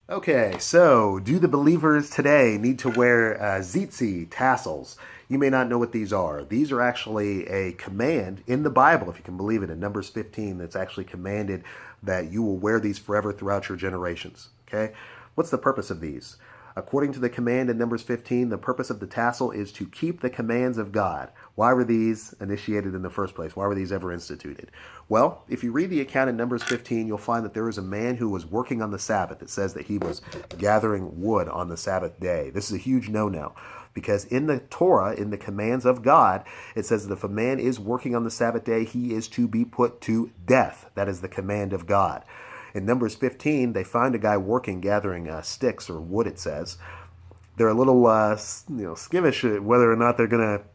Okay, so do the believers today need to wear tassels? You may not know what these are. These are actually a command in the Bible, if you can believe it, in Numbers 15, that's actually commanded that you will wear these forever throughout your generations. Okay? What's the purpose of these? According to the command in Numbers 15, the purpose of the tassel is to keep the commands of God. Why were these initiated in the first place? Why were these ever instituted? Well, if you read the account in Numbers 15, you'll find that there was a man who was working on the Sabbath. It says that he was gathering wood on the Sabbath day. This is a huge no-no because in the Torah, in the commands of God, it says that if a man is working on the Sabbath day, he is to be put to death. That is the command of God. In Numbers 15, they find a guy working, gathering sticks or wood, it says. They're a little skittish whether or not they're going to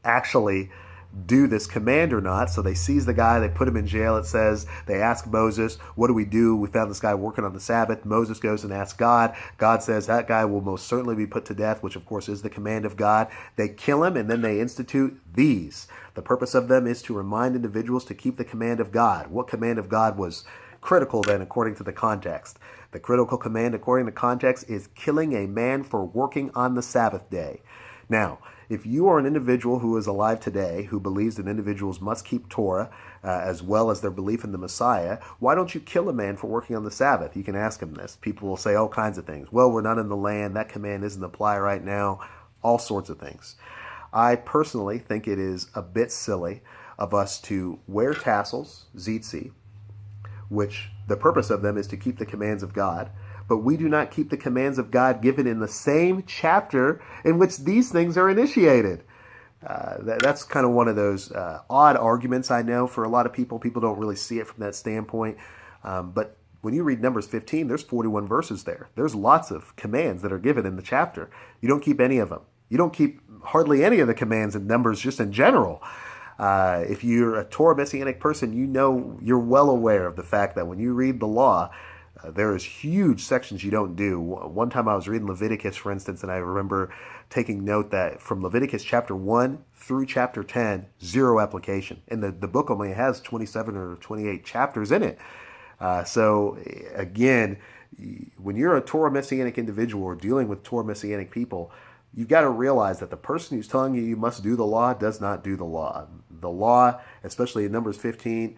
actually do this command or not. So they seize the guy, they put him in jail. It says they ask Moses, what do? We found this guy working on the Sabbath. Moses goes and asks God. God says that guy will most certainly be put to death, which of course is the command of God. They kill him and then they institute these. The purpose of them is to remind individuals to keep the command of God. What command of God was critical then according to the context? The critical command according to context is killing a man for working on the Sabbath day. Now, if you are an individual who is alive today who believes that individuals must keep Torah as well as their belief in the Messiah, why don't you kill a man for working on the Sabbath? You can ask him this. People will say all kinds of things. Well, we're not in the land. That command isn't applied right now. All sorts of things. I personally think it is a bit silly of us to wear tassels, zitzi, which the purpose of them is to keep the commands of God, but we do not keep the commands of God given in the same chapter in which these things are initiated. That's kind of one of those odd arguments, I know, for a lot of people. People don't really see it from that standpoint. But when you read Numbers 15, there's 41 verses there. There's lots of commands that are given in the chapter. You don't keep any of them. You don't keep hardly any of the commands in Numbers just in general. If you're a Torah Messianic person, you know, you're well aware of the fact that when you read the law, there is huge sections you don't do. One time I was reading Leviticus, for instance, and I remember taking note that from Leviticus chapter 1 through chapter 10, zero application. And the book only has 27 or 28 chapters in it. So again, when you're a Torah Messianic individual or dealing with Torah Messianic people, you've got to realize that the person who's telling you you must do the law does not do the law. The law, especially in Numbers 15,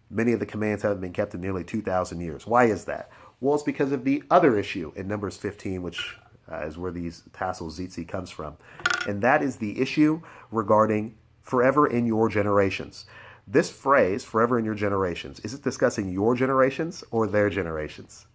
many of the commands haven't been kept in nearly 2,000 years. Why is that? Well, it's because of the other issue in Numbers 15, which is where these tassels zitzi comes from. And that is the issue regarding forever in your generations. This phrase, forever in your generations, is it discussing your generations or their generations?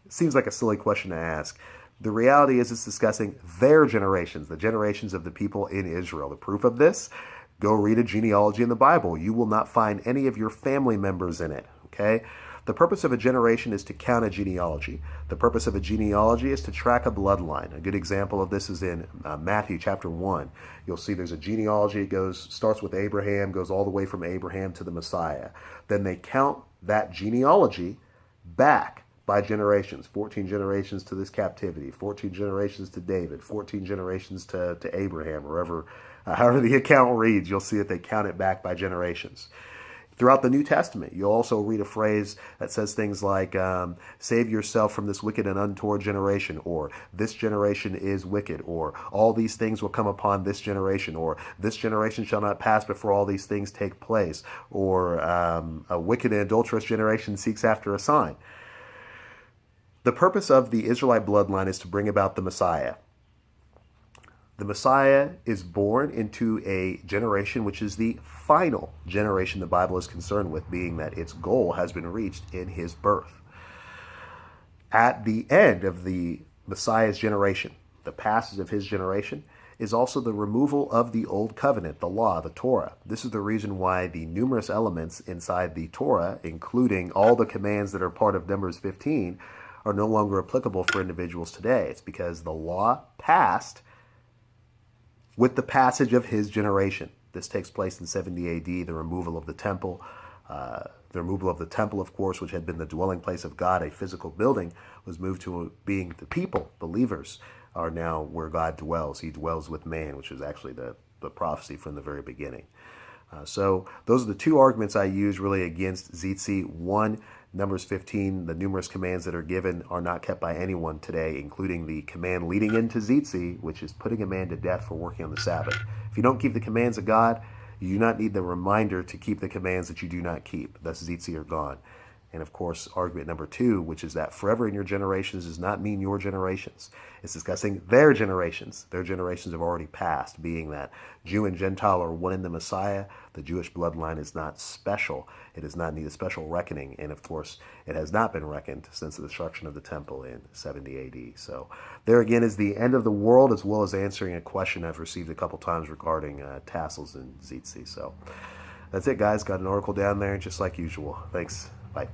It seems like a silly question to ask. The reality is it's discussing their generations, the generations of the people in Israel. The proof of this? Go read a genealogy in the Bible. You will not find any of your family members in it, okay? The purpose of a generation is to count a genealogy. The purpose of a genealogy is to track a bloodline. A good example of this is in Matthew chapter 1. You'll see there's a genealogy. It starts with Abraham, goes all the way from Abraham to the Messiah. Then they count that genealogy back by generations. 14 generations to this captivity, 14 generations to David, 14 generations to Abraham, however the account reads. You'll see that they count it back by generations. Throughout the New Testament, you'll also read a phrase that says things like, save yourself from this wicked and untoward generation, or this generation is wicked, or all these things will come upon this generation, or this generation shall not pass before all these things take place, or a wicked and adulterous generation seeks after a sign. The purpose of the Israelite bloodline is to bring about the Messiah. The Messiah is born into a generation which is the final generation the Bible is concerned with, being that its goal has been reached in his birth. At the end of the Messiah's generation, the passage of his generation, is also the removal of the Old Covenant, the law, the Torah. This is the reason why the numerous elements inside the Torah, including all the commands that are part of Numbers 15, are no longer applicable for individuals today. It's because the law passed with the passage of his generation. This takes place in 70 AD, the removal of the temple. The removal of the temple, of course, which had been the dwelling place of God, a physical building, was moved to being the people, believers, are now where God dwells. He dwells with man, which is actually the prophecy from the very beginning. So those are the two arguments I use really against zitzi. One, Numbers 15, the numerous commands that are given are not kept by anyone today, including the command leading into Zitzi, which is putting a man to death for working on the Sabbath. If you don't keep the commands of God, you do not need the reminder to keep the commands that you do not keep. Thus, Zitzi are gone. And of course, argument number 2, which is that forever in your generations does not mean your generations. It's discussing their generations. Their generations have already passed, being that Jew and Gentile are one in the Messiah. The Jewish bloodline is not special. It does not need a special reckoning. And of course, it has not been reckoned since the destruction of the temple in 70 AD. So there again is the end of the world, as well as answering a question I've received a couple times regarding tassels and Zitzi. So that's it, guys. Got an oracle down there, just like usual. Thanks. Bye.